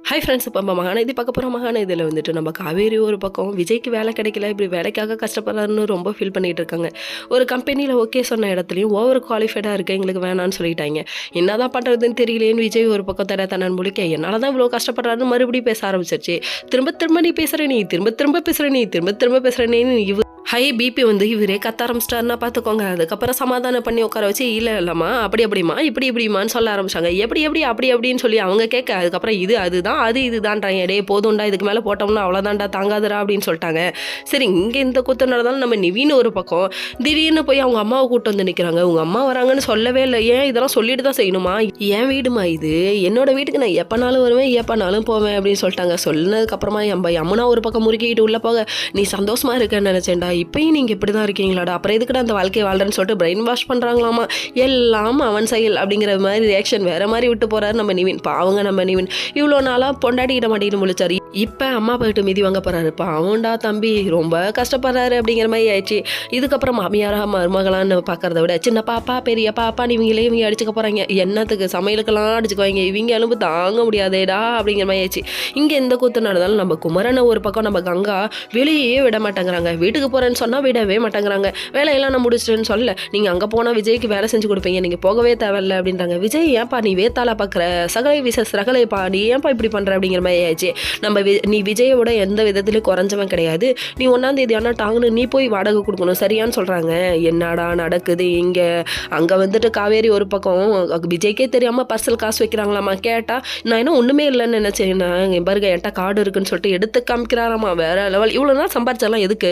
Hi friends, இப்போ நம்ம மகாநதி பார்க்க போகிறோம். மகாநதியில் வந்துட்டு நம்ம காவேரி ஒரு பக்கம் விஜய்க்கு வேலை கிடைக்கல, இப்படி வேலைக்காக கஷ்டப்படுறாருன்னு ரொம்ப ஃபீல் பண்ணிகிட்டு இருக்காங்க. ஒரு கம்பெனியில் ஓகே சொன்ன இடத்துலையும் ஓவர் குவாலிஃபைடாக இருக்குது, எங்களுக்கு வேணான்னு சொல்லிட்டாங்க. என்ன தான் பண்ணுறதுன்னு தெரியலேன்னு விஜய் ஒரு பக்கம் தன்னன் முழிக்க என்னால் தான் இவ்வளோ கஷ்டப்படுறாருன்னு மறுபடியும் பேச ஆரம்பிச்சிருச்சு. திரும்ப திரும்ப நீ பேசுகிற, நீ திரும்ப திரும்ப பேசுகிற, நீ திரும்ப திரும்ப பேசுகிறேன்னு ஹை பிபி வந்து இவரே கத்த ஆரம்பிச்சிட்டாருன்னா பார்த்துக்கோங்க. அதுக்கப்புறம் சமாதானம் பண்ணி உட்கார வச்சு இல்லைம்மா அப்படிமா இப்படிமான்னு சொல்ல ஆரம்பிச்சாங்க. அப்படின்னு சொல்லி அவங்க கேட்க அதுக்கப்புறம் அதுதான் இதுதான்றாங்க. டே போதும்டா, இதுக்கு மேலே போட்டோம்னா அவ்வளோதான்டா, தாங்காதுடா அப்படின்னு சொல்லிட்டாங்க. சரி, இங்கே இந்த கூத்து நடந்தாலும் நம்ம நிவின் ஒரு பக்கம் திடீர்னு போய் அவங்க அம்மாவை கூட்டு வந்து நிற்கிறாங்க. உங்க அம்மா வராங்கன்னு சொல்லவே இல்லை, ஏன் இதெல்லாம் சொல்லிட்டு தான் செய்யணுமா, என் வீடுமா இது, என்னோட வீட்டுக்கு நான் எப்போனாலும் வருவேன் எப்போனாலும் போவேன் அப்படின்னு சொல்லிட்டாங்க. சொன்னதுக்கப்புறமா யமுனா ஒரு பக்கம் முறுக்கிட்டு உள்ள போக நீ சந்தோஷமா இருக்கேன்னு நினச்சேன்டா, இப்பயும் நீங்கள் இப்படி தான் இருக்கீங்களாடா, அப்புறம் எதுக்குடா அந்த வாழ்க்கையை வாழ்றேன்னு சொல்லிட்டு பிரெயின் வாஷ் பண்ணுறாங்களாமா. எல்லாம் அவன் செயல் அப்படிங்கிற மாதிரி ரியாக்ஷன் வேறு மாதிரி விட்டு போகிறாரு நம்ம நிவின். பாவங்க நம்ம நிவின் இவ்வளோ நாளாக பொண்டாட்டிக்கிட்ட மாட்டிட்டு முழிச்சாரு, இப்போ அம்மா போயிட்டு மிதி வாங்க போகிறாரு. பாவண்டா தம்பி, ரொம்ப கஷ்டப்படுறாரு அப்படிங்கிற மாதிரி ஆயிடுச்சு. இதுக்கப்புறம் மாமியாரா மருமகளான்னு பார்க்கறத விட சின்ன பாப்பா பெரிய பாப்பா இவங்க அடிச்சுக்க போகிறாங்க. என்னத்துக்கு சமையலுக்கெல்லாம் அடிச்சுக்குவாங்க, இவங்க அலும்பு தாங்க முடியாதேடா அப்படிங்கிற மாதிரி ஆயிடுச்சு. இங்கே எந்த கூத்து நடந்தாலும் நம்ம குமரனை ஒரு பக்கம் நம்ம கங்கா வெளியே விட மாட்டேங்கிறாங்க. வீட்டுக்கு போகிறேன்னு சொன்னால் விடவே மாட்டேங்கிறாங்க. வேலையெல்லாம் நான் முடிச்சிட்டேன்னு சொல்ல, நீங்கள் அங்கே போனால் விஜய்க்கு வேலை செஞ்சு கொடுப்பீங்க, நீங்கள் போகவே தேவையில்லை அப்படின்றாங்க. விஜய் ஏன்ப்பா நீ வேத்தாளா பார்க்குற, சகலை விசஸ் ரகலைப்பா, நீ ஏன்ப்பா இப்படி பண்ணுற அப்படிங்கிற மாதிரி ஆயிடுச்சு. நீ விஜயோட எந்த விதத்துலையும் குறைஞ்சவன் கிடையாது, நீ 1ஆம் தேதி ஆனால் டாங்குன்னு நீ போய் வாடகை கொடுக்கணும் சரியான்னு சொல்கிறாங்க. என்னடா நடக்குது இங்கே? அங்கே வந்துட்டு காவேரி ஒரு பக்கம் விஜய்க்கே தெரியாமல் பர்சல் காசு வைக்கிறாங்களாமா. கேட்டால் நான் என்ன ஒன்றுமே இல்லைன்னு நினச்சேன், நான் பாருங்க என்கிட்ட கார்டு இருக்குன்னு சொல்லிட்டு எடுத்து காமிக்கிறாராமா. வேற லெவல். இவ்வளோ நாள் சம்பாரிச்சாலாம் எதுக்கு?